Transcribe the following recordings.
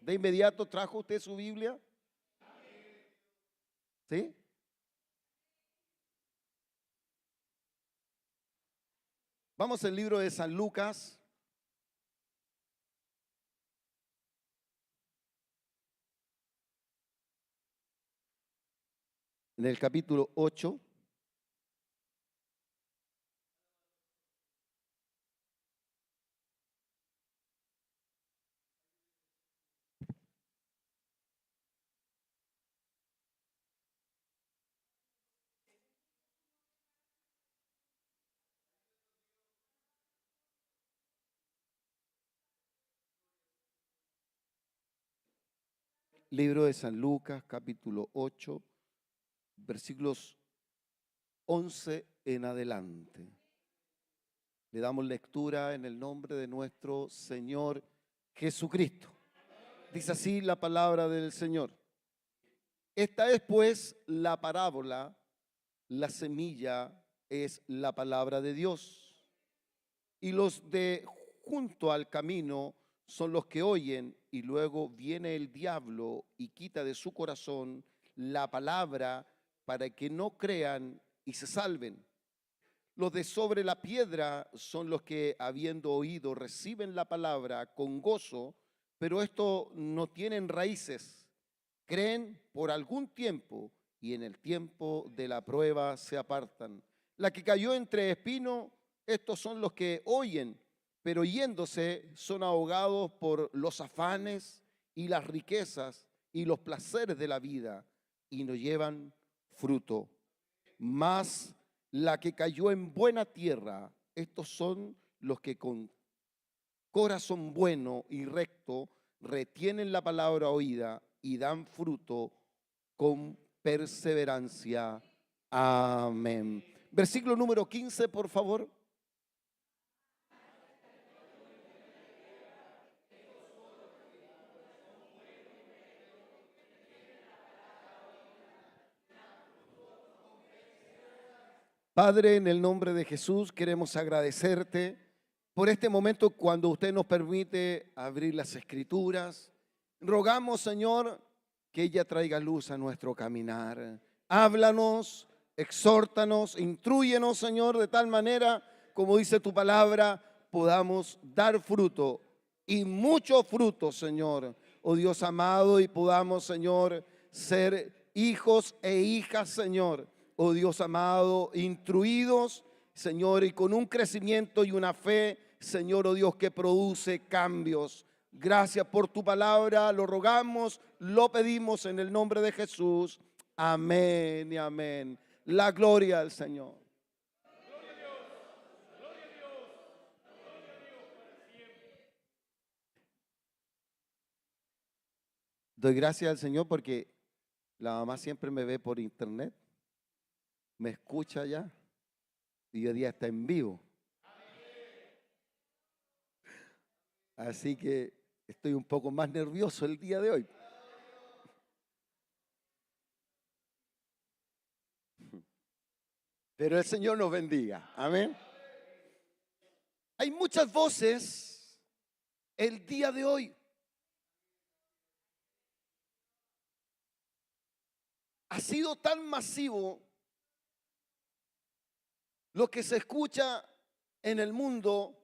De inmediato trajo usted su Biblia. ¿Sí? Vamos al libro de San Lucas. En el capítulo 8. Libro de San Lucas, capítulo 8, versículos 11 en adelante. Le damos lectura en el nombre de nuestro Señor Jesucristo. Dice así la palabra del Señor. Esta es pues la parábola, la semilla es la palabra de Dios. Y los de junto al camino son los que oyen, y luego viene el diablo y quita de su corazón la palabra para que no crean y se salven. Los de sobre la piedra son los que, habiendo oído, reciben la palabra con gozo, pero esto no tienen raíces. Creen por algún tiempo y en el tiempo de la prueba se apartan. La que cayó entre espinos, estos son los que oyen, pero yéndose son ahogados por los afanes y las riquezas y los placeres de la vida y no llevan fruto. Mas la que cayó en buena tierra, estos son los que con corazón bueno y recto retienen la palabra oída y dan fruto con perseverancia. Amén. Versículo número 15, por favor. Padre, en el nombre de Jesús queremos agradecerte por este momento cuando usted nos permite abrir las escrituras. Rogamos, Señor, que ella traiga luz a nuestro caminar. Háblanos, exhórtanos, intrúyenos, Señor, de tal manera, como dice tu palabra, podamos dar fruto y mucho fruto, Señor, oh Dios amado, y podamos, Señor, ser hijos e hijas, Señor, oh Dios amado, instruidos, Señor, y con un crecimiento y una fe, Señor, oh Dios, que produce cambios. Gracias por tu palabra, lo rogamos, lo pedimos en el nombre de Jesús. Amén y amén. La gloria al Señor. Doy gracias al Señor porque la mamá siempre me ve por internet, me escucha ya y hoy día está en vivo. Así que estoy un poco más nervioso el día de hoy. Pero el Señor nos bendiga. Amén. Hay muchas voces el día de hoy. Ha sido tan masivo lo que se escucha en el mundo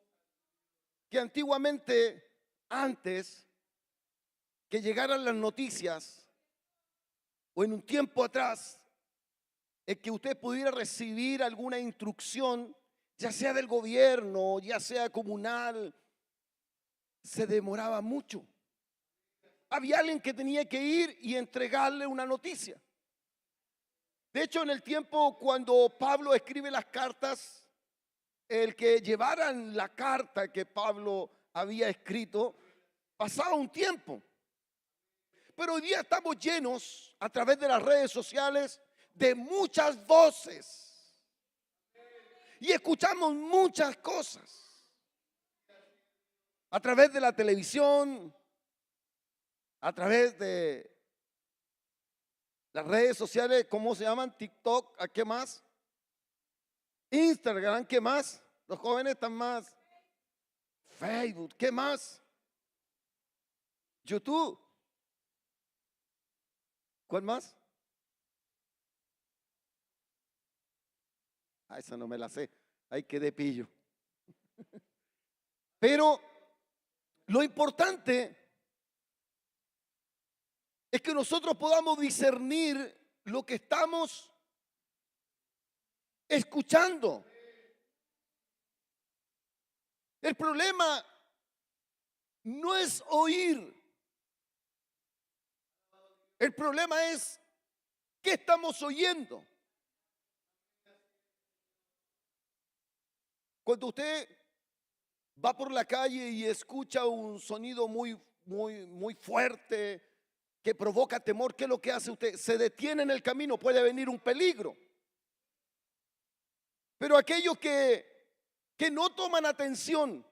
que antiguamente, antes que llegaran las noticias o en un tiempo atrás, el que usted pudiera recibir alguna instrucción, ya sea del gobierno, ya sea comunal, se demoraba mucho. Había alguien que tenía que ir y entregarle una noticia. De hecho, en el tiempo cuando Pablo escribe las cartas, el que llevaran la carta que Pablo había escrito, pasaba un tiempo. Pero hoy día estamos llenos a través de las redes sociales de muchas voces y escuchamos muchas cosas a través de la televisión, a través de las redes sociales. ¿Cómo se llaman? TikTok, ¿a qué más? Instagram, ¿qué más? Los jóvenes están más. Facebook, ¿qué más? YouTube. ¿Cuál más? Esa no me la sé. Ay, qué de pillo. Pero lo importante es que nosotros podamos discernir lo que estamos escuchando. El problema no es oír. El problema es qué estamos oyendo. Cuando usted va por la calle y escucha un sonido muy fuerte que provoca temor, ¿qué es lo que hace usted? Se detiene en el camino, puede venir un peligro. Pero aquellos que no toman atención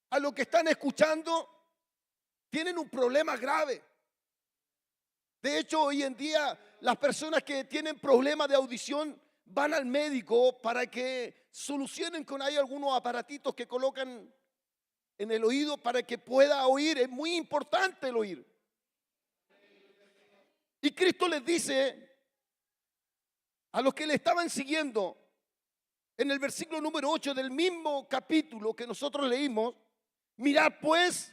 a lo que están escuchando, tienen un problema grave. De hecho, hoy en día las personas que tienen problemas de audición van al médico para que solucionen con ahí algunos aparatitos que colocan en el oído para que pueda oír. Es muy importante el oír. Y Cristo les dice a los que le estaban siguiendo en el versículo número 8 del mismo capítulo que nosotros leímos: mirad pues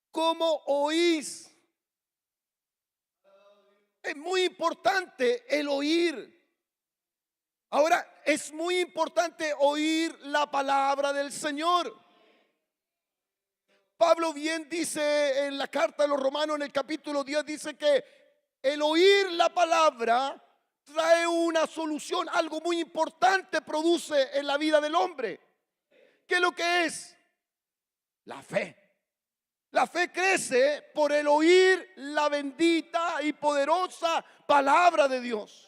cómo oís. Es muy importante el oír. Ahora, es muy importante oír la palabra del Señor. Pablo bien dice en la carta a los Romanos, en el capítulo 10, dice que el oír la palabra trae una solución. Algo muy importante produce en la vida del hombre. ¿Qué es lo que es? La fe. La fe crece por el oír la bendita y poderosa palabra de Dios.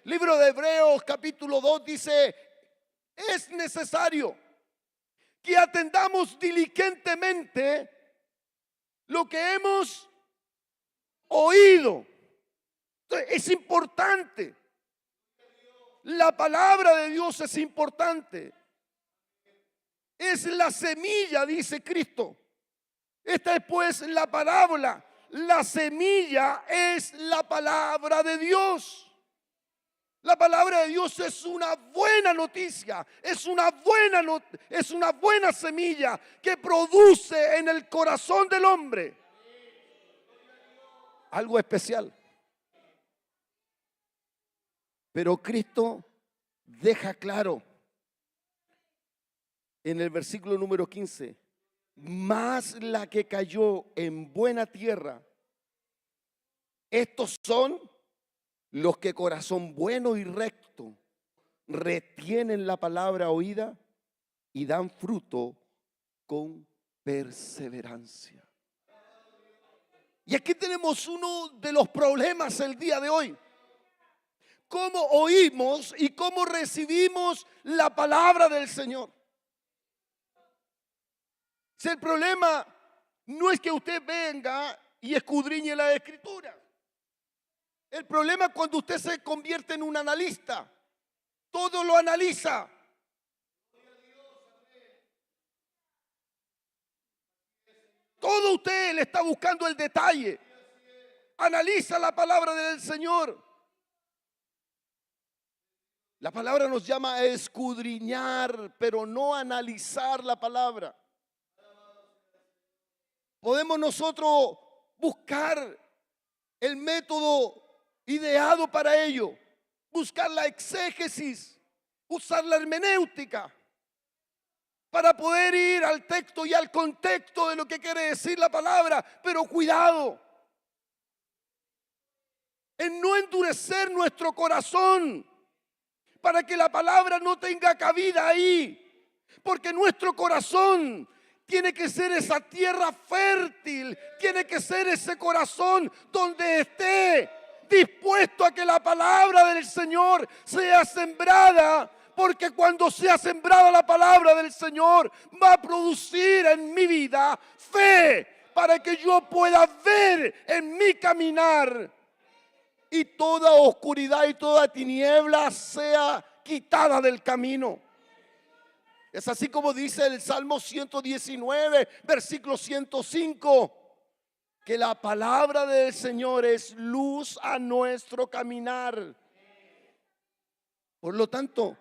Libro de Hebreos capítulo 2 dice: es necesario que atendamos diligentemente lo que hemos oído. Entonces, es importante. La palabra de Dios es importante. Es la semilla, dice Cristo. Esta es pues la parábola. La semilla es la palabra de Dios. La palabra de Dios es una buena noticia, es una buena semilla que produce en el corazón del hombre algo especial. Pero Cristo deja claro en el versículo número 15: más la que cayó en buena tierra, estos son los que corazón bueno y recto retienen la palabra oída y dan fruto con perseverancia. Y aquí tenemos uno de los problemas el día de hoy: cómo oímos y cómo recibimos la palabra del Señor. Si el problema no es que usted venga y escudriñe la Escritura. El problema es cuando usted se convierte en un analista. Todo lo analiza. Todo usted le está buscando el detalle. Analiza la palabra del Señor. La palabra nos llama a escudriñar, pero no analizar la palabra. Podemos nosotros buscar el método ideado para ello, buscar la exégesis, usar la hermenéutica para poder ir al texto y al contexto de lo que quiere decir la palabra. Pero cuidado en no endurecer nuestro corazón para que la palabra no tenga cabida ahí, porque nuestro corazón tiene que ser esa tierra fértil, tiene que ser ese corazón donde esté dispuesto a que la palabra del Señor sea sembrada, porque cuando sea sembrada la palabra del Señor va a producir en mi vida fe para que yo pueda ver en mi caminar y toda oscuridad y toda tiniebla sea quitada del camino. Es así como dice el Salmo 119, versículo 105, que la palabra del Señor es luz a nuestro caminar. Por lo tanto,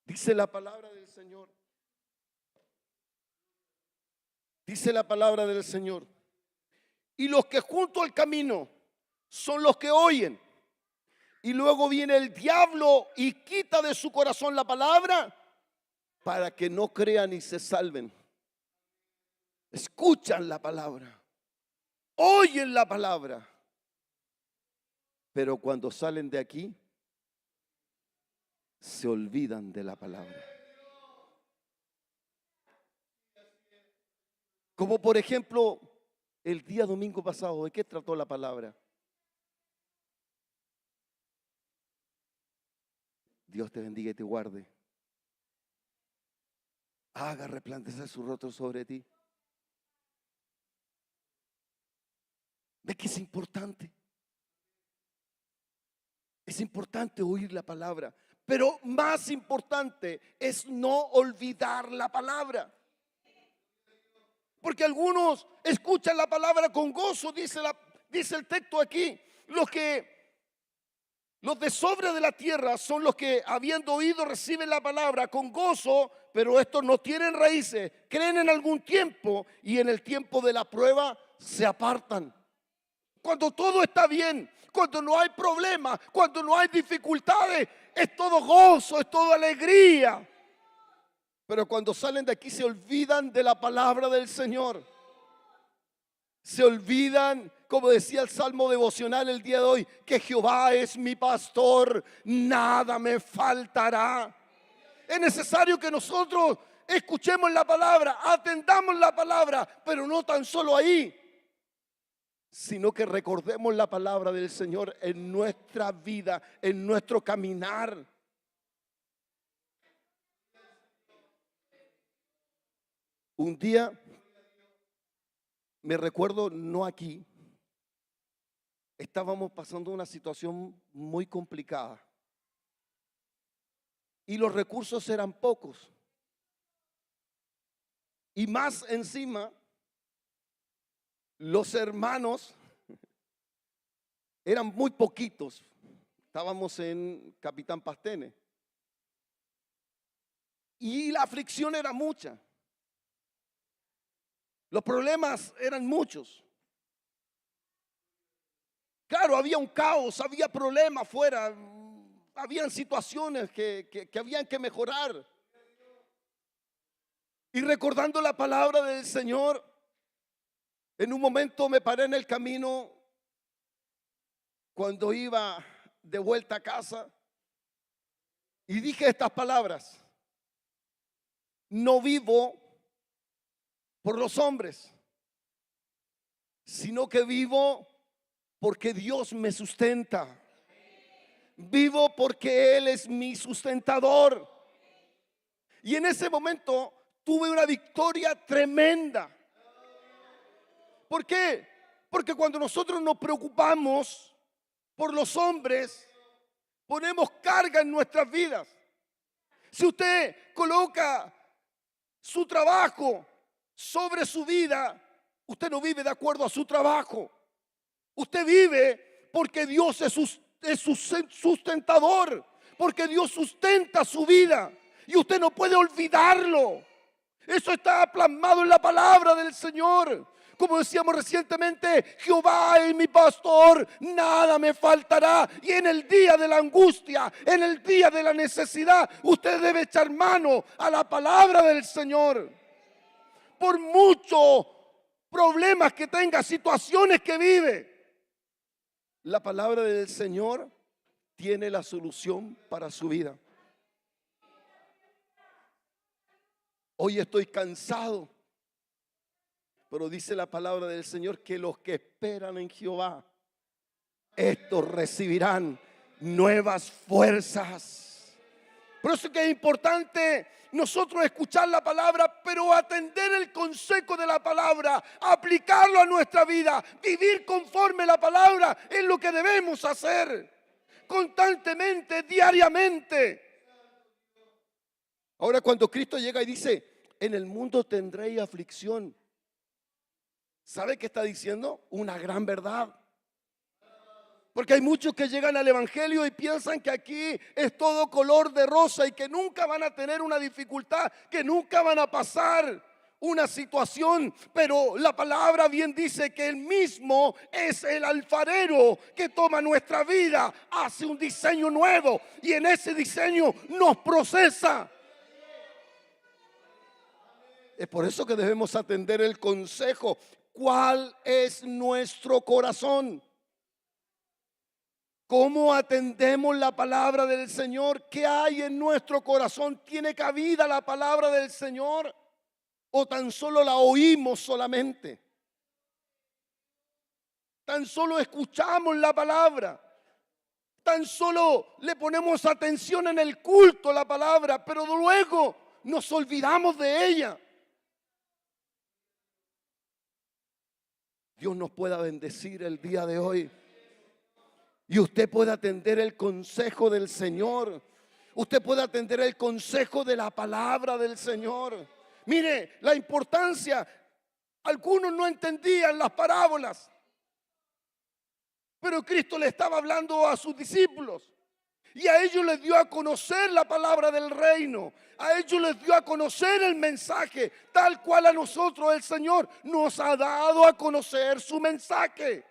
dice la palabra del Señor. Dice la palabra del Señor. Y los que junto al camino son los que oyen. Y luego viene el diablo y quita de su corazón la palabra para que no crean y se salven. Escuchan la palabra, oyen la palabra, pero cuando salen de aquí, se olvidan de la palabra. Como por ejemplo, el día domingo pasado, ¿de qué trató la palabra? Dios te bendiga y te guarde. Haga resplandecer su rostro sobre ti. ¿Ves que es importante? Es importante oír la palabra, pero más importante es no olvidar la palabra. Porque algunos escuchan la palabra con gozo, dice el texto aquí. Los de sobre de la tierra son los que, habiendo oído, reciben la palabra con gozo, pero estos no tienen raíces, creen en algún tiempo y en el tiempo de la prueba se apartan. Cuando todo está bien, cuando no hay problemas, cuando no hay dificultades, es todo gozo, es toda alegría. Pero cuando salen de aquí se olvidan de la palabra del Señor. Se olvidan, como decía el Salmo devocional el día de hoy, que Jehová es mi pastor, nada me faltará. Es necesario que nosotros escuchemos la palabra, atendamos la palabra, pero no tan solo ahí, sino que recordemos la palabra del Señor en nuestra vida, en nuestro caminar. Un día, me recuerdo, no aquí, estábamos pasando una situación muy complicada y los recursos eran pocos. Y más encima, los hermanos eran muy poquitos. Estábamos en Capitán Pastene y la aflicción era mucha. Los problemas eran muchos. Claro, había un caos, había problemas afuera, habían situaciones que habían que mejorar. Y recordando la palabra del Señor, en un momento me paré en el camino cuando iba de vuelta a casa y dije estas palabras: no vivo por los hombres, sino que vivo porque Dios me sustenta. Vivo porque Él es mi sustentador. Y en ese momento tuve una victoria tremenda. ¿Por qué? Porque cuando nosotros nos preocupamos por los hombres, ponemos carga en nuestras vidas. Si usted coloca su trabajo sobre su vida, usted no vive de acuerdo a su trabajo. Usted vive porque Dios es su sustentador, porque Dios sustenta su vida y usted no puede olvidarlo. Eso está plasmado en la palabra del Señor. Como decíamos recientemente, Jehová es mi pastor, nada me faltará. Y en el día de la angustia, en el día de la necesidad, usted debe echar mano a la palabra del Señor. Por muchos problemas que tenga, situaciones que vive, la palabra del Señor tiene la solución para su vida. Hoy estoy cansado, pero dice la palabra del Señor que los que esperan en Jehová, estos recibirán nuevas fuerzas. Por eso que es importante nosotros escuchar la palabra, pero atender el consejo de la palabra, aplicarlo a nuestra vida, vivir conforme la palabra es lo que debemos hacer constantemente, diariamente. Ahora, cuando Cristo llega y dice: en el mundo tendréis aflicción, ¿Sabe qué está diciendo? Una gran verdad. Porque hay muchos que llegan al evangelio y piensan que aquí es todo color de rosa y que nunca van a tener una dificultad, que nunca van a pasar una situación. Pero la palabra bien dice que Él mismo es el alfarero que toma nuestra vida, hace un diseño nuevo y en ese diseño nos procesa. Es por eso que debemos atender el consejo. ¿Cuál es nuestro corazón? ¿Cómo atendemos la palabra del Señor? ¿Qué hay en nuestro corazón? ¿Tiene cabida la palabra del Señor? ¿O tan solo la oímos solamente? Tan solo escuchamos la palabra. Tan solo le ponemos atención en el culto a la palabra, pero luego nos olvidamos de ella. Dios nos pueda bendecir el día de hoy. Y usted puede atender el consejo del Señor. Usted puede atender el consejo de la palabra del Señor. Mire la importancia. Algunos no entendían las parábolas, pero Cristo le estaba hablando a sus discípulos. Y a ellos les dio a conocer la palabra del reino. A ellos les dio a conocer el mensaje, tal cual a nosotros el Señor nos ha dado a conocer su mensaje.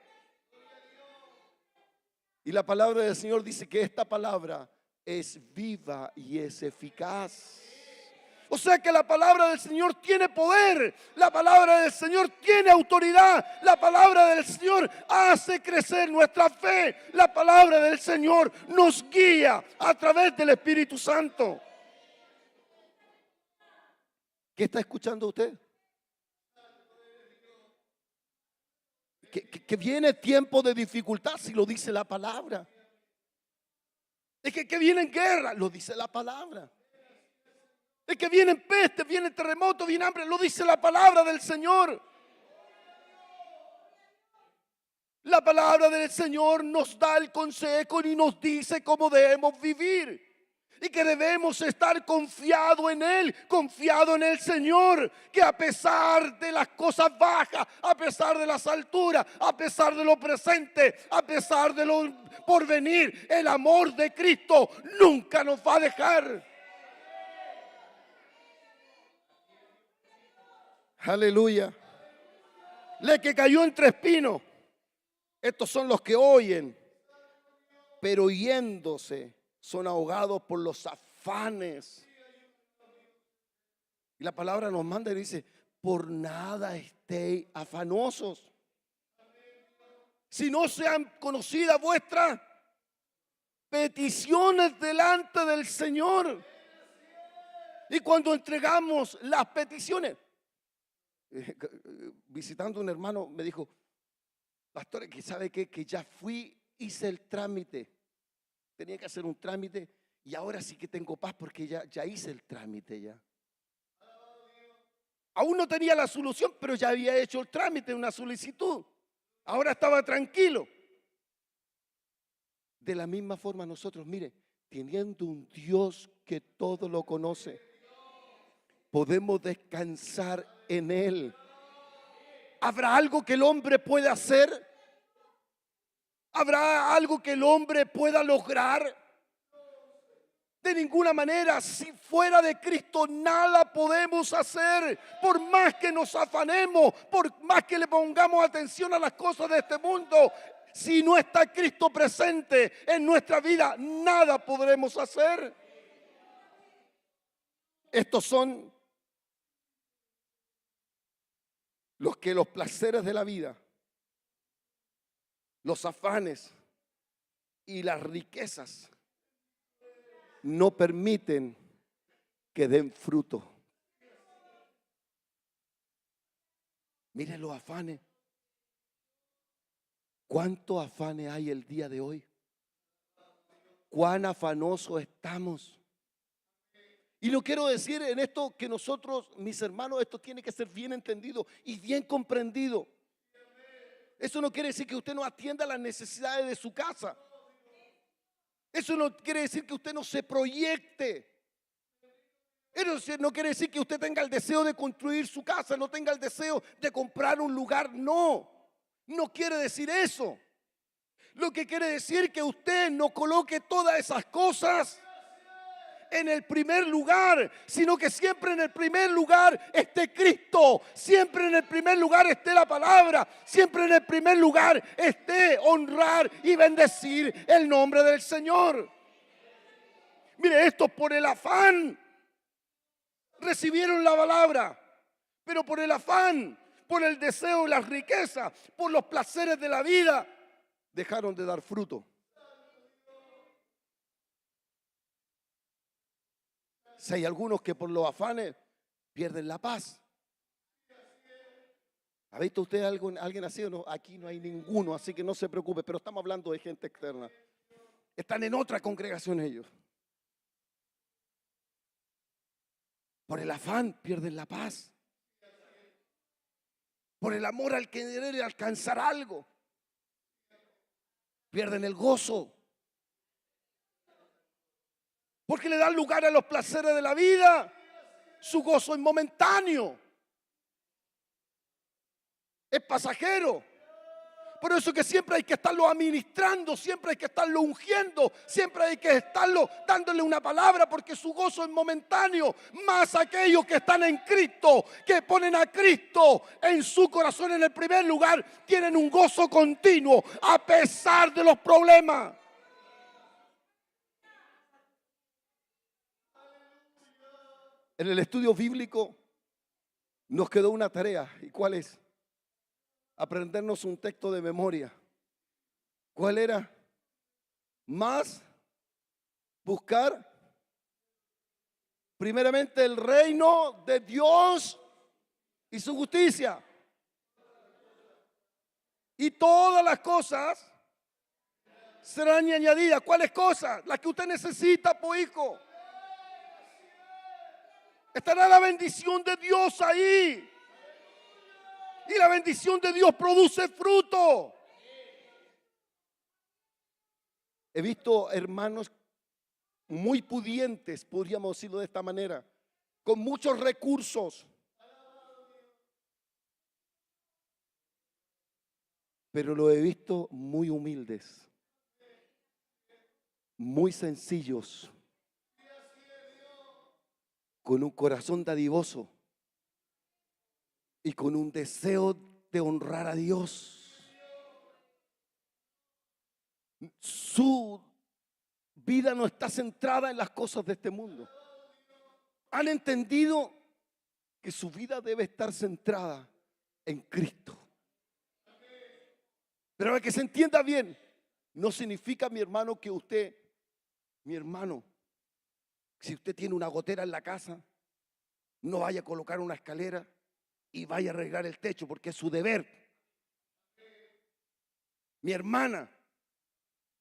Y la palabra del Señor dice que esta palabra es viva y es eficaz. O sea que la palabra del Señor tiene poder. La palabra del Señor tiene autoridad. La palabra del Señor hace crecer nuestra fe. La palabra del Señor nos guía a través del Espíritu Santo. ¿Qué está escuchando usted? Que viene tiempo de dificultad, si lo dice la palabra. Es que viene guerra, lo dice la palabra. Es que vienen peste, viene terremoto, viene hambre, lo dice la palabra del Señor. La palabra del Señor nos da el consejo y nos dice cómo debemos vivir. Y que debemos estar confiados en Él, confiados en el Señor. Que a pesar de las cosas bajas, a pesar de las alturas, a pesar de lo presente, a pesar de lo porvenir, el amor de Cristo nunca nos va a dejar. Aleluya. Le que cayó entre espinos. Estos son los que oyen, pero yéndose son ahogados por los afanes. Y la palabra nos manda y dice: por nada estéis afanosos, si no sean conocidas vuestras peticiones delante del Señor. Y cuando entregamos las peticiones, visitando un hermano me dijo: pastor, que sabe que ya fui, hice el trámite. Tenía que hacer un trámite y ahora sí que tengo paz porque ya hice el trámite ya. Aún no tenía la solución, pero ya había hecho el trámite, una solicitud. Ahora estaba tranquilo. De la misma forma nosotros, mire, teniendo un Dios que todo lo conoce, podemos descansar en Él. ¿Habrá algo que el hombre pueda hacer? ¿Habrá algo que el hombre pueda lograr? De ninguna manera. Si fuera de Cristo nada podemos hacer. Por más que nos afanemos, por más que le pongamos atención a las cosas de este mundo, si no está Cristo presente en nuestra vida, nada podremos hacer. Estos son los que los placeres de la vida, los afanes y las riquezas no permiten que den fruto. Mire los afanes. ¿Cuántos afanes hay el día de hoy? ¿Cuán afanosos estamos? Y no quiero decir en esto que nosotros, mis hermanos, esto tiene que ser bien entendido y bien comprendido. Eso no quiere decir que usted no atienda las necesidades de su casa. Eso no quiere decir que usted no se proyecte. Eso no quiere decir que usted tenga el deseo de construir su casa, no tenga el deseo de comprar un lugar. No, no quiere decir eso. Lo que quiere decir que usted no coloque todas esas cosas en el primer lugar, sino que siempre en el primer lugar esté Cristo, siempre en el primer lugar esté la palabra, siempre en el primer lugar esté honrar y bendecir el nombre del Señor. Mire, esto por el afán recibieron la palabra, pero por el afán, por el deseo y las riquezas, por los placeres de la vida, dejaron de dar fruto. Si hay algunos que por los afanes pierden la paz. ¿Ha visto usted alguien así o no? Aquí no hay ninguno, así que no se preocupe, pero estamos hablando de gente externa. Están en otra congregación ellos. Por el afán pierden la paz. Por el amor al querer alcanzar algo, pierden el gozo. Porque le dan lugar a los placeres de la vida. Su gozo es momentáneo. Es pasajero. Por eso que siempre hay que estarlo administrando, siempre hay que estarlo ungiendo, siempre hay que estarlo dándole una palabra, porque su gozo es momentáneo. Más aquellos que están en Cristo, que ponen a Cristo en su corazón en el primer lugar, tienen un gozo continuo a pesar de los problemas. En el estudio bíblico nos quedó una tarea. ¿Y cuál es? Aprendernos un texto de memoria. ¿Cuál era? Más buscar primeramente el reino de Dios y su justicia. Y todas las cosas serán añadidas. ¿Cuáles cosas? Las que usted necesita, pues, hijo. Estará la bendición de Dios ahí. Y la bendición de Dios produce fruto. He visto hermanos muy pudientes, podríamos decirlo de esta manera, con muchos recursos, pero lo he visto muy humildes, muy sencillos, con un corazón dadivoso y con un deseo de honrar a Dios. Su vida no está centrada en las cosas de este mundo. Han entendido que su vida debe estar centrada en Cristo. Pero para que se entienda bien, no significa, mi hermano, que usted, mi hermano, si usted tiene una gotera en la casa, no vaya a colocar una escalera y vaya a arreglar el techo, porque es su deber. Mi hermana,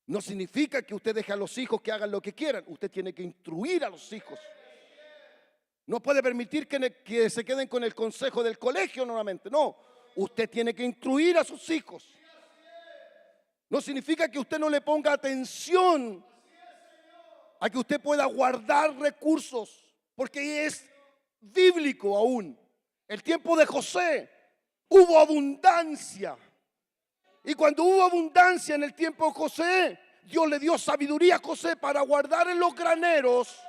no significa que usted deje a los hijos que hagan lo que quieran. Usted tiene que instruir a los hijos. No puede permitir que se queden con el consejo del colegio nuevamente. No, usted tiene que instruir a sus hijos. No significa que usted no le ponga atención a que usted pueda guardar recursos, porque es bíblico aún. El tiempo de José hubo abundancia. Y cuando hubo abundancia en el tiempo de José, Dios le dio sabiduría a José para guardar en los graneros,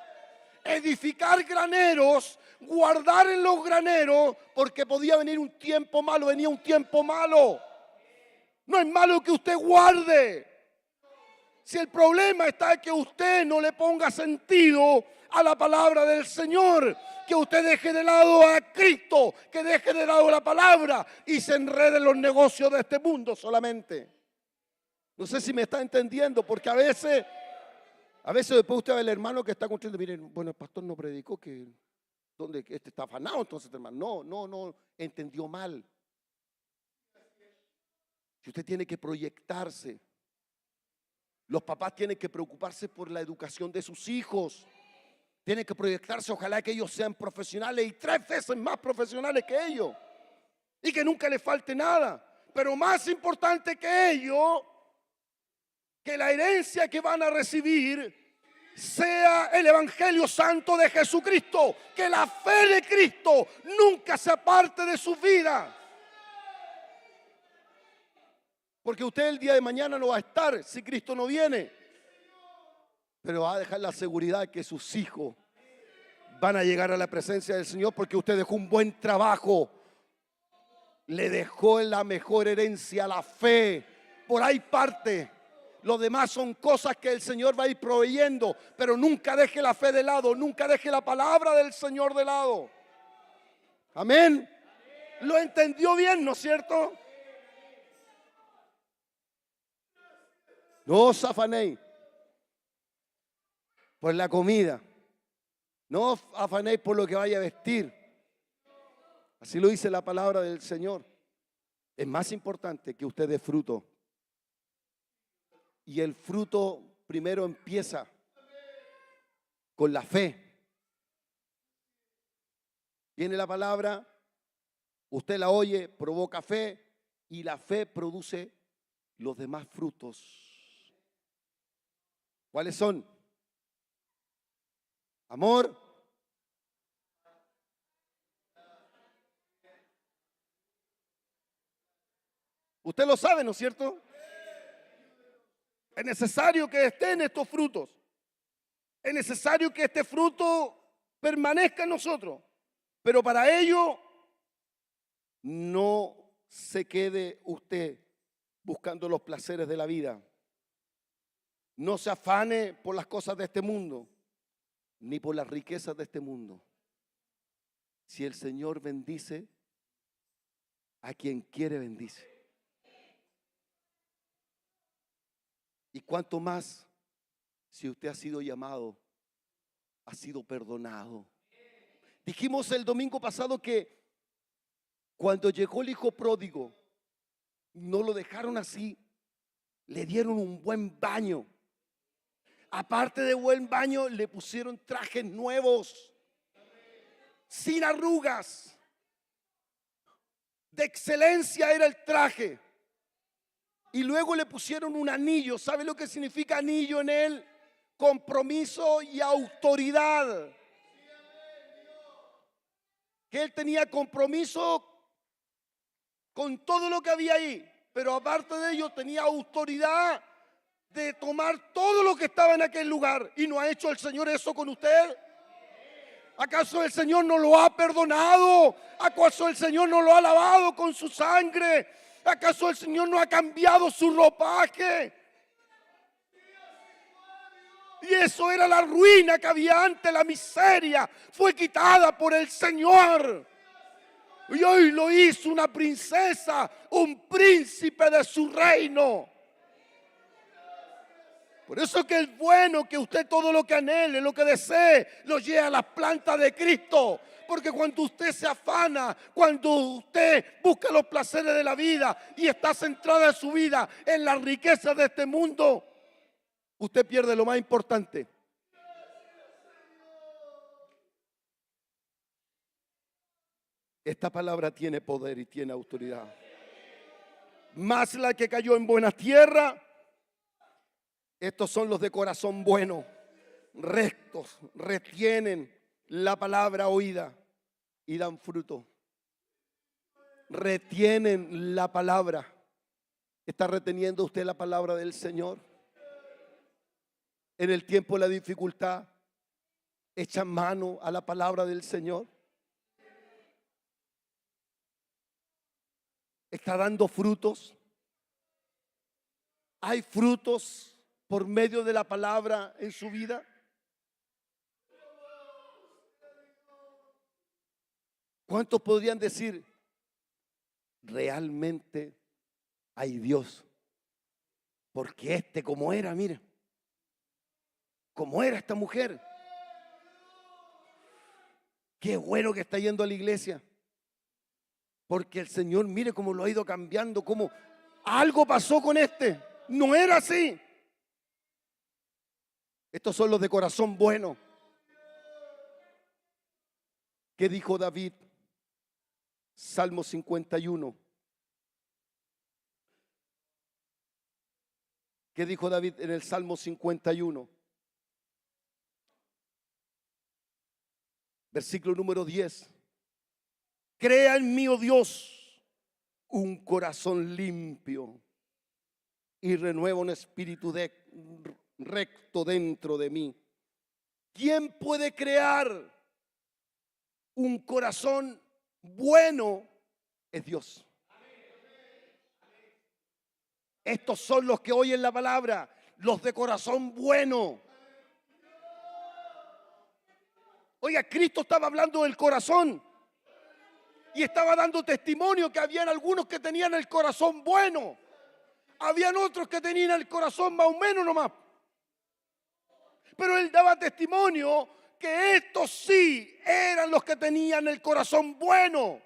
edificar graneros, guardar en los graneros, porque podía venir un tiempo malo, venía un tiempo malo. No es malo que usted guarde. Si el problema está en que usted no le ponga sentido a la palabra del Señor, que usted deje de lado a Cristo, que deje de lado la palabra y se enrede en los negocios de este mundo solamente. No sé si me está entendiendo, porque a veces después usted ve al hermano que está construyendo, miren, bueno, el pastor no predicó que donde este está afanado, entonces hermano, no, entendió mal. Si usted tiene que proyectarse, los papás tienen que preocuparse por la educación de sus hijos. Tienen que proyectarse, ojalá que ellos sean profesionales y 3 veces más profesionales que ellos. Y que nunca les falte nada. Pero más importante que ello, que la herencia que van a recibir sea el Evangelio Santo de Jesucristo. Que la fe de Cristo nunca se aparte de su vida. Porque usted el día de mañana no va a estar si Cristo no viene. Pero va a dejar la seguridad que sus hijos van a llegar a la presencia del Señor porque usted dejó un buen trabajo. Le dejó la mejor herencia, la fe. Por ahí parte. Lo demás son cosas que el Señor va a ir proveyendo. Pero nunca deje la fe de lado. Nunca deje la palabra del Señor de lado. Amén. ¿Lo entendió bien, no es cierto? No os afanéis por la comida. No os afanéis por lo que vaya a vestir. Así lo dice la palabra del Señor. Es más importante que usted dé fruto. Y el fruto primero empieza con la fe. Viene la palabra, usted la oye, provoca fe y la fe produce los demás frutos. ¿Cuáles son? Amor, usted lo sabe, ¿no es cierto? Es necesario que estén estos frutos. Es necesario que este fruto permanezca en nosotros. Pero para ello, no se quede usted buscando los placeres de la vida. No se afane por las cosas de este mundo, ni por las riquezas de este mundo. Si el Señor bendice, a quien quiere bendice. Y cuanto más, si usted ha sido llamado, ha sido perdonado. Dijimos el domingo pasado que cuando llegó el hijo pródigo, no lo dejaron así, le dieron un buen baño. Aparte de buen baño, le pusieron trajes nuevos, sin arrugas. De excelencia era el traje. Y luego le pusieron un anillo. ¿Sabe lo que significa anillo en él? Compromiso y autoridad. Que él tenía compromiso con todo lo que había ahí. Pero aparte de ello tenía autoridad de tomar todo lo que estaba en aquel lugar. ¿Y no ha hecho el Señor eso con usted? ¿Acaso el Señor no lo ha perdonado? ¿Acaso el Señor no lo ha lavado con su sangre? ¿Acaso el Señor no ha cambiado su ropaje? Y eso era la ruina que había antes, la miseria fue quitada por el Señor. Y hoy lo hizo una princesa, un príncipe de su reino. Por eso que es bueno que usted todo lo que anhele, lo que desee, lo lleve a las plantas de Cristo. Porque cuando usted se afana, cuando usted busca los placeres de la vida y está centrada en su vida en las riquezas de este mundo, usted pierde lo más importante. Esta palabra tiene poder y tiene autoridad. Más la que cayó en buena tierra. Estos son los de corazón bueno, rectos, retienen la palabra oída y dan fruto. Retienen la palabra. ¿Está reteniendo usted la palabra del Señor? En el tiempo de la dificultad, ¿echa mano a la palabra del Señor? ¿Está dando frutos? ¿Hay frutos por medio de la palabra en su vida? ¿Cuántos podrían decir, realmente hay Dios? Porque como era, mire, como era esta mujer. Qué bueno que está yendo a la iglesia. Porque el Señor, mire cómo lo ha ido cambiando, cómo algo pasó con este. No era así. Estos son los de corazón bueno. ¿Qué dijo David? Salmo 51. ¿Qué dijo David en el Salmo 51? Versículo número 10. Crea en mí, oh Dios, un corazón limpio y renueva un espíritu recto dentro de mí. ¿Quién puede crear un corazón bueno? Es Dios. Estos son los que oyen la palabra, los de corazón bueno. Oiga, Cristo estaba hablando del corazón y estaba dando testimonio que habían algunos que tenían el corazón bueno. Habían otros que tenían el corazón más o menos nomás. Pero él daba testimonio que estos sí eran los que tenían el corazón bueno,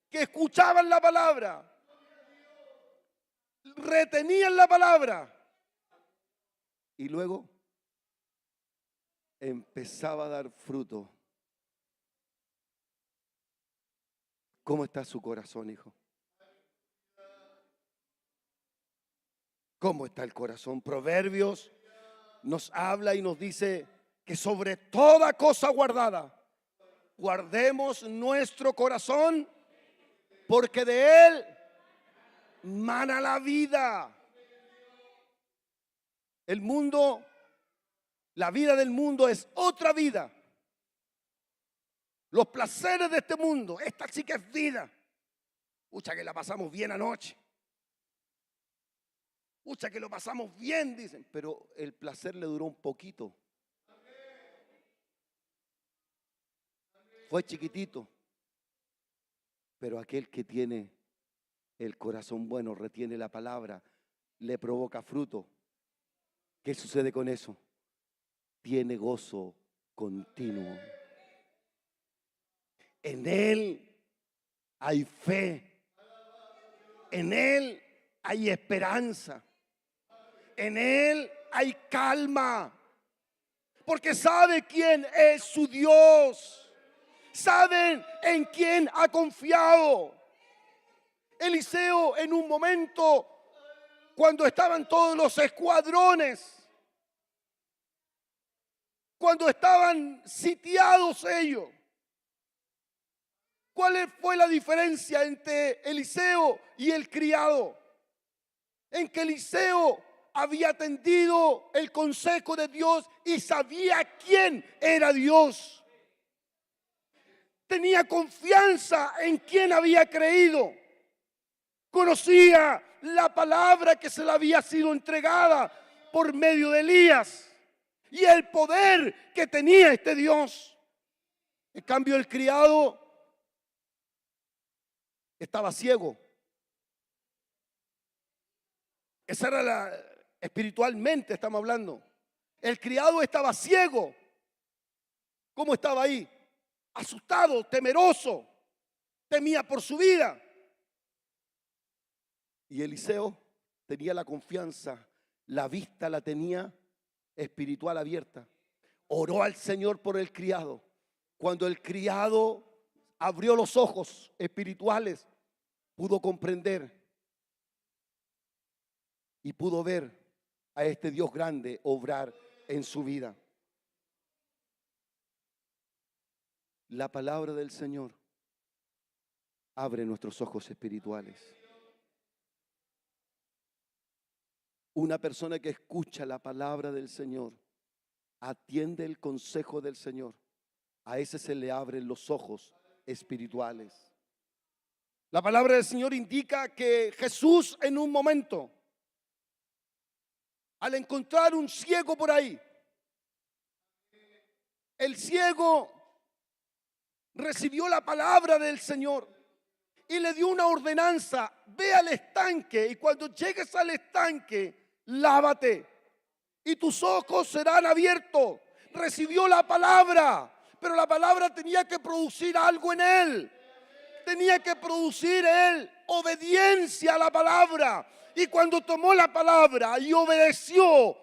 que escuchaban la palabra, retenían la palabra y luego empezaba a dar fruto. ¿Cómo está su corazón, hijo? ¿Cómo está el corazón? Proverbios nos habla y nos dice que sobre toda cosa guardada, guardemos nuestro corazón, porque de él mana la vida. El mundo, la vida del mundo es otra vida. Los placeres de este mundo, esta sí que es vida. Pucha que la pasamos bien anoche. Pucha que lo pasamos bien, dicen. Pero el placer le duró un poquito. Fue chiquitito. Pero aquel que tiene el corazón bueno, retiene la palabra, le provoca fruto. ¿Qué sucede con eso? Tiene gozo continuo. En él hay fe. En él hay esperanza. En él hay calma. Porque sabe quién es su Dios. Saben en quién ha confiado. Eliseo, en un momento, cuando estaban todos los escuadrones, cuando estaban sitiados ellos, ¿cuál fue la diferencia entre Eliseo y el criado? En que Eliseo había atendido el consejo de Dios y sabía quién era Dios. Tenía confianza en quién había creído. Conocía la palabra que se le había sido entregada por medio de Elías y el poder que tenía este Dios. En cambio, el criado estaba ciego. Esa era espiritualmente estamos hablando. El criado estaba ciego. ¿Cómo estaba ahí? Asustado, temeroso, temía por su vida. Y Eliseo tenía la confianza, la vista la tenía espiritual abierta. Oró al Señor por el criado. Cuando el criado abrió los ojos espirituales, pudo comprender y pudo ver a este Dios grande obrar en su vida. La palabra del Señor abre nuestros ojos espirituales. Una persona que escucha la palabra del Señor, atiende el consejo del Señor, a ese se le abren los ojos espirituales. La palabra del Señor indica que Jesús en un momento, al encontrar un ciego por ahí, el ciego recibió la palabra del Señor y le dio una ordenanza: ve al estanque y cuando llegues al estanque, lávate y tus ojos serán abiertos. Recibió la palabra, pero la palabra tenía que producir algo en él. Tenía que producir él obediencia a la palabra. Y cuando tomó la palabra y obedeció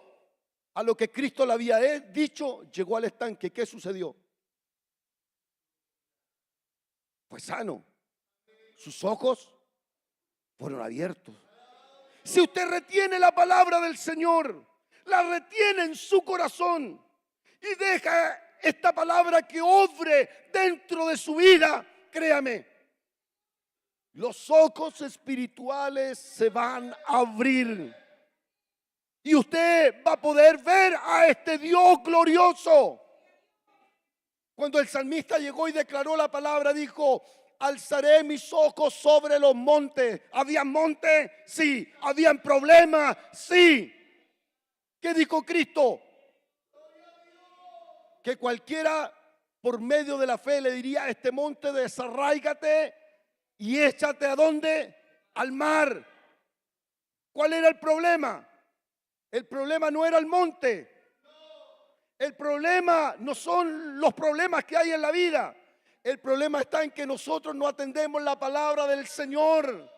a lo que Cristo le había dicho, llegó al estanque. ¿Qué sucedió? Fue sano. Sus ojos fueron abiertos. Si usted retiene la palabra del Señor, la retiene en su corazón y deja esta palabra que obre dentro de su vida, créame, los ojos espirituales se van a abrir. Y usted va a poder ver a este Dios glorioso. Cuando el salmista llegó y declaró la palabra, dijo: alzaré mis ojos sobre los montes. ¿Habían montes? Sí. ¿Habían problemas? Sí. ¿Qué dijo Cristo? Que cualquiera por medio de la fe le diría a este monte: desarráigate y échate ¿a dónde? Al mar. ¿Cuál era el problema? El problema no era el monte. El problema no son los problemas que hay en la vida. El problema está en que nosotros no atendemos la palabra del Señor.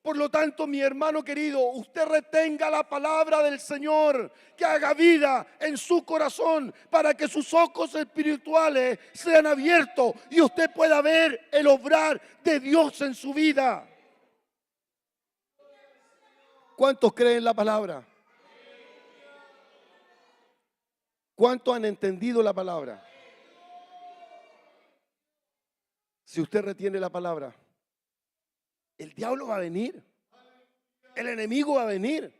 Por lo tanto, mi hermano querido, usted retenga la palabra del Señor, que haga vida en su corazón para que sus ojos espirituales sean abiertos y usted pueda ver el obrar de Dios en su vida. ¿Cuántos creen la palabra? ¿Cuántos han entendido la palabra? Si usted retiene la palabra, el diablo va a venir. El enemigo va a venir.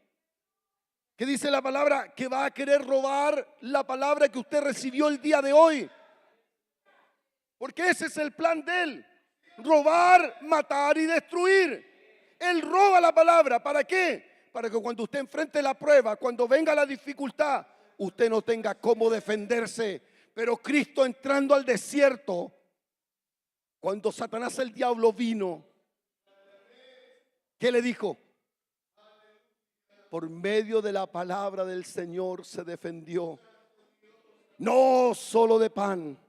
¿Qué dice la palabra? Que va a querer robar la palabra que usted recibió el día de hoy. Porque ese es el plan de él. Robar, matar y destruir. Él roba la palabra. ¿Para qué? Para que cuando usted enfrente la prueba, cuando venga la dificultad, usted no tenga cómo defenderse. Pero Cristo, entrando al desierto, cuando Satanás, el diablo, vino, ¿qué le dijo? Por medio de la palabra del Señor se defendió. No solo de pan.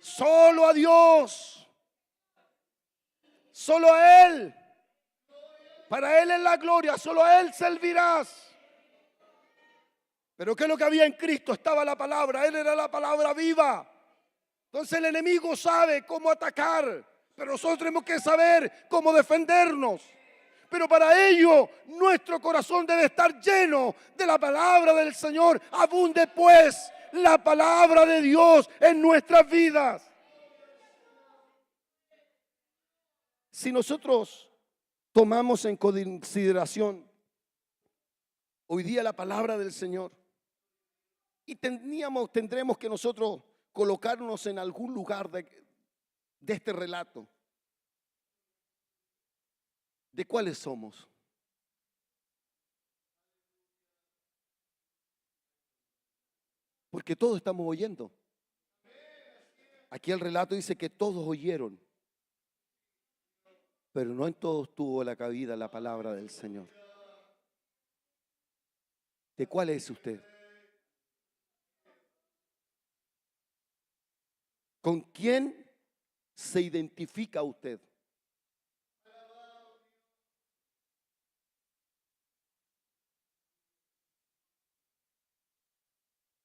Solo a Dios. Solo a Él. Para Él es la gloria. Solo a Él servirás. Pero ¿qué es lo que había en Cristo? Estaba la palabra. Él era la palabra viva. Entonces el enemigo sabe cómo atacar. Pero nosotros tenemos que saber cómo defendernos. Pero para ello nuestro corazón debe estar lleno de la palabra del Señor. Abunde pues la palabra de Dios en nuestras vidas. Si nosotros tomamos en consideración hoy día la palabra del Señor, y tendremos que nosotros colocarnos en algún lugar de este relato. ¿De cuáles somos? Porque todos estamos oyendo. Aquí el relato dice que todos oyeron, pero no en todos tuvo la cabida la palabra del Señor. ¿De cuál es usted? ¿Con quién se identifica usted?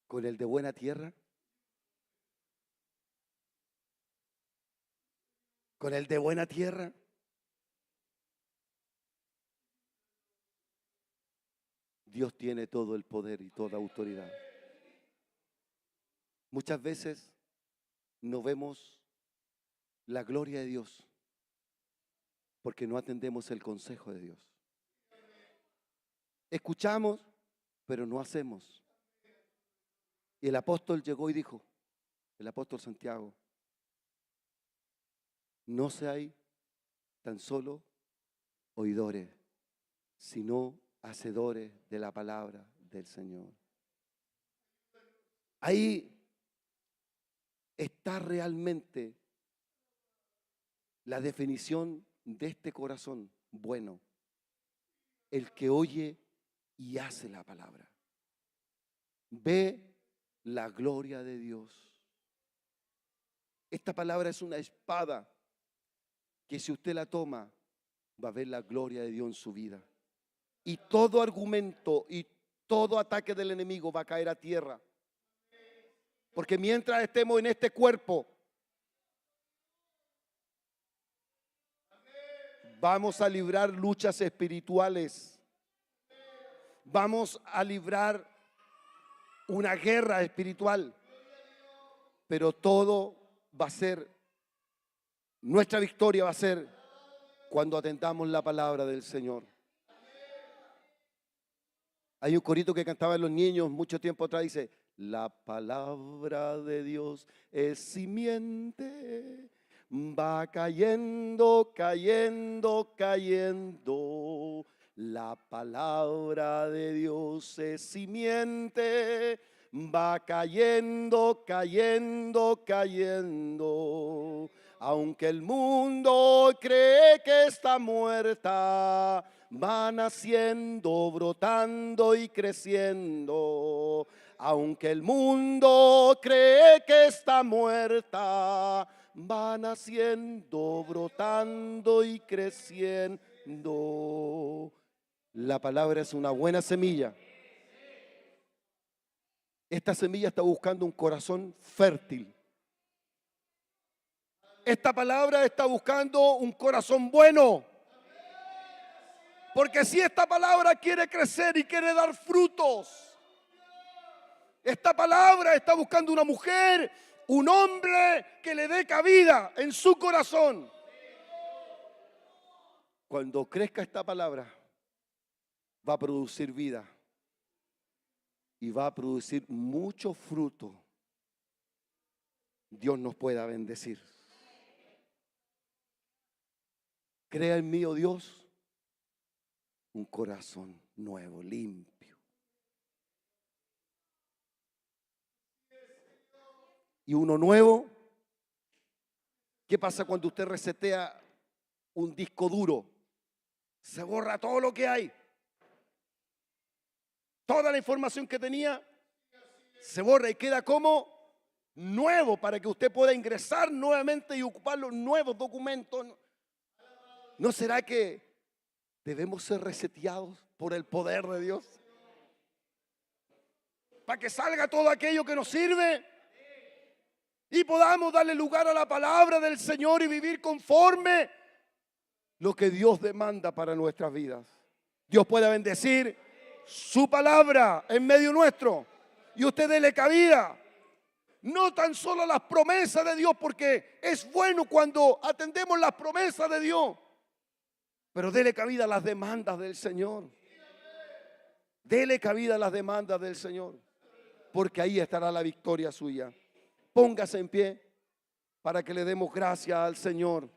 ¿Con el de buena tierra? ¿Con el de buena tierra? Dios tiene todo el poder y toda autoridad. Muchas veces no vemos la gloria de Dios porque no atendemos el consejo de Dios. Escuchamos, pero no hacemos. Y el apóstol llegó y dijo, el apóstol Santiago: no seáis tan solo oidores, sino hacedores de la palabra del Señor. Ahí está realmente la definición de este corazón bueno, el que oye y hace la palabra. Ve la gloria de Dios. Esta palabra es una espada que si usted la toma, va a ver la gloria de Dios en su vida. Y todo argumento y todo ataque del enemigo va a caer a tierra. Porque mientras estemos en este cuerpo, vamos a librar luchas espirituales. Vamos a librar una guerra espiritual, pero todo va a ser, nuestra victoria va a ser cuando atendamos la palabra del Señor. Hay un corito que cantaban los niños mucho tiempo atrás, dice: la palabra de Dios es simiente, va cayendo, cayendo, cayendo. La palabra de Dios es simiente, va cayendo, cayendo, cayendo. Aunque el mundo cree que está muerta, va naciendo, brotando y creciendo. Aunque el mundo cree que está muerta, va naciendo, brotando y creciendo. La palabra es una buena semilla. Esta semilla está buscando un corazón fértil. Esta palabra está buscando un corazón bueno. Porque si esta palabra quiere crecer y quiere dar frutos, esta palabra está buscando una mujer, un hombre que le dé cabida en su corazón. Cuando crezca esta palabra, va a producir vida y va a producir mucho fruto. Dios nos pueda bendecir. Crea en mí, oh Dios, un corazón nuevo, limpio. Y uno nuevo. ¿Qué pasa cuando usted resetea un disco duro? Se borra todo lo que hay. Toda la información que tenía se borra y queda como nuevo para que usted pueda ingresar nuevamente y ocupar los nuevos documentos. ¿No será que debemos ser reseteados por el poder de Dios? Para que salga todo aquello que nos sirve y podamos darle lugar a la palabra del Señor y vivir conforme lo que Dios demanda para nuestras vidas. Dios pueda bendecir su palabra en medio nuestro y usted dele cabida. No tan solo las promesas de Dios, porque es bueno cuando atendemos las promesas de Dios, pero dele cabida a las demandas del Señor. Dele cabida a las demandas del Señor, porque ahí estará la victoria suya. Póngase en pie para que le demos gracias al Señor.